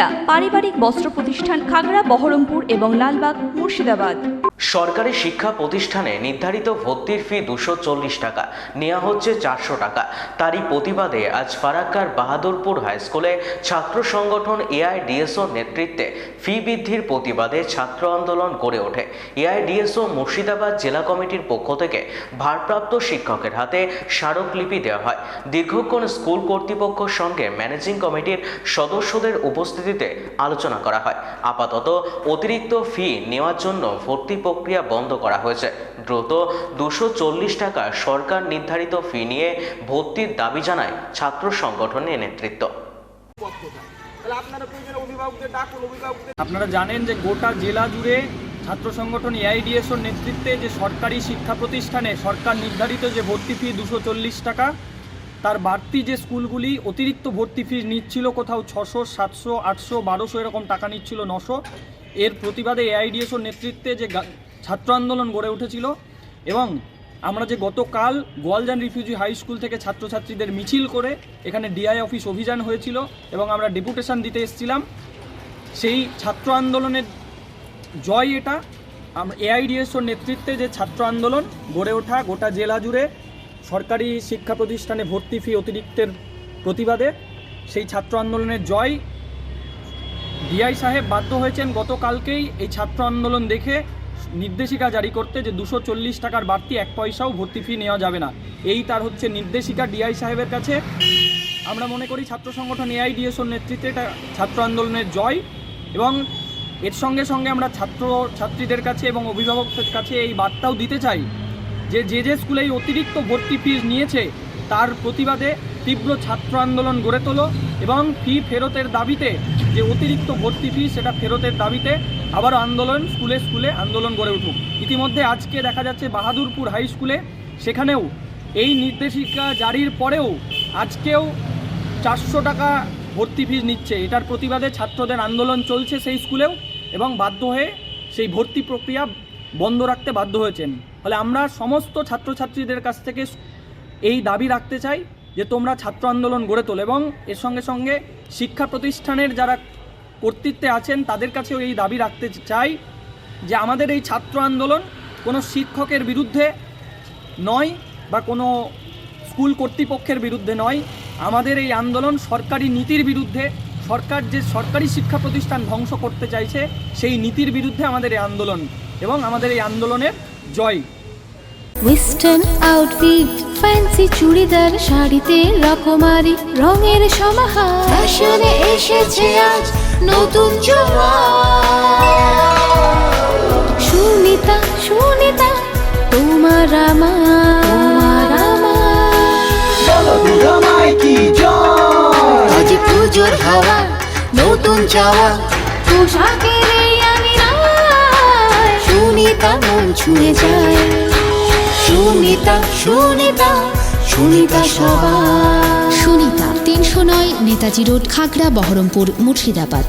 সুনিতা পারিবারিক বস্ত্র প্রতিষ্ঠান, খাগড়া, বহরমপুর এবং লালবাগ, মুর্শিদাবাদ। সরকারি শিক্ষা প্রতিষ্ঠানে নির্ধারিত ভর্তির ফি 240 টাকা, নেওয়া হচ্ছে 400 টাকা। তারই প্রতিবাদে আজ ফারাক্কার বাহাদুরপুর হাই স্কুলে ছাত্র সংগঠন এআইডিএসও নেতৃত্বে ফি বৃদ্ধির প্রতিবাদে ছাত্র আন্দোলন গড়ে ওঠে। এআইডিএসও মুর্শিদাবাদ জেলা কমিটির পক্ষ থেকে ভারপ্রাপ্ত শিক্ষকের হাতে স্মারকলিপি দেওয়া হয়। দীর্ঘক্ষণ স্কুল কর্তৃপক্ষের সঙ্গে ম্যানেজিং কমিটির সদস্যদের উপস্থিতিতে আলোচনা করা হয়। আপাতত অতিরিক্ত ফি নেওয়ার জন্য ভর্তি প্রক্রিয়া বন্ধ করা হয়েছে। দ্রুত 240 টাকা সরকার নির্ধারিত ফি নিয়ে ভর্তির দাবি জানায় ছাত্র সংগঠনের নেতৃত্ব। আপনারা জানেন যে গোটা জেলা জুড়ে ছাত্র সংগঠন এআইডিএসওর নেতৃত্বে যে সরকারি শিক্ষা প্রতিষ্ঠানে সরকার নির্ধারিত যে ভর্তি ফি 240 টাকা, তার বাড়তি যে স্কুলগুলি অতিরিক্ত ভর্তি ফি নিচ্ছিল, কোথাও 600, 700, 800, 1200 এরকম টাকা নিচ্ছিল, 900। এর প্রতিবাদে এআইডিএসওর নেতৃত্বে যে ছাত্র আন্দোলন গড়ে উঠেছিল এবং আমরা যে গতকাল গোয়ালজান রিফিউজি হাই স্কুল থেকে ছাত্রছাত্রীদের মিছিল করে এখানে ডিআই অফিস অভিযান হয়েছিল এবং আমরা ডেপুটেশন দিতে এসেছিলাম, সেই ছাত্র আন্দোলনের জয় এটা। এআইডিএসওর নেতৃত্বে যে ছাত্র আন্দোলন গড়ে ওঠা গোটা জেলা জুড়ে সরকারি শিক্ষা প্রতিষ্ঠানে ভর্তি ফি অতিরিক্তের প্রতিবাদে সেই ছাত্র আন্দোলনের জয়। ডিআই সাহেব বাধ্য হয়েছেন গতকালকেই এই ছাত্র আন্দোলন দেখে নির্দেশিকা জারি করতে যে 240 টাকার বাড়তি 1 পয়সাও ভর্তি ফি নেওয়া যাবে না। এই তার হচ্ছে নির্দেশিকা ডিআই সাহেবের কাছে। আমরা মনে করি ছাত্র সংগঠন এআইডিএসওর নেতৃত্বে এটা ছাত্র আন্দোলনের জয় এবং এর সঙ্গে সঙ্গে আমরা ছাত্রছাত্রীদের কাছে এবং অভিভাবকদের কাছে এই বার্তাও দিতে চাই যে যে স্কুলে এই অতিরিক্ত ভর্তি ফি নিয়েছে তার প্রতিবাদে তীব্র ছাত্র আন্দোলন গড়ে তোলো এবং ফি ফেরতের দাবিতে যে অতিরিক্ত ভর্তি ফি সেটা ফেরতের দাবিতে আবারও আন্দোলন স্কুলে স্কুলে আন্দোলন গড়ে উঠুক। ইতিমধ্যে আজকে দেখা যাচ্ছে বাহাদুরপুর হাই স্কুলে, সেখানেও এই নির্দেশিকা জারির পরেও আজকেও 400 টাকা ভর্তি ফি নিচ্ছে। এটার প্রতিবাদে ছাত্রদের আন্দোলন চলছে সেই স্কুলেও এবং বাধ্য হয়ে সেই ভর্তি প্রক্রিয়া বন্ধ রাখতে বাধ্য হয়েছেন। ফলে আমরা সমস্ত ছাত্রছাত্রীদের কাছ থেকে এই দাবি রাখতে চাই যে তোমরা ছাত্র আন্দোলন গড়ে তোলো এবং এর সঙ্গে সঙ্গে শিক্ষা প্রতিষ্ঠানের যারা কর্তৃত্বে আছেন তাদের কাছেও এই দাবি রাখতে চাই যে আমাদের এই ছাত্র আন্দোলন কোনো শিক্ষকের বিরুদ্ধে নয় বা কোনো স্কুল কর্তৃপক্ষের বিরুদ্ধে নয়। আমাদের এই আন্দোলন সরকারি নীতির বিরুদ্ধে। সরকার যে সরকারি শিক্ষা প্রতিষ্ঠান ধ্বংস করতে চাইছে সেই নীতির বিরুদ্ধে আমাদের এই আন্দোলন এবং আমাদের এই আন্দোলনের জয়। ওয়েস্টার্ন আউটফিট, ফ্যান্সি চুড়িদার, শাড়িতে রকমারি রঙের সমাহার, ফ্যাশনে এসেছে আজ নতুন সুনিতা, সুনিতা তোমার আমার আজ পুজোর হাওয়া, নতুন চাওয়া পোশাকের এই আঙিনায় সুনিতা মন ছুঁয়ে যায়। সুনিতা, সুনিতা, সুনিতা সবার। সুনিতা 309 নেতাজি রোড, খাগড়া, বহরমপুর, মুর্শিদাবাদ।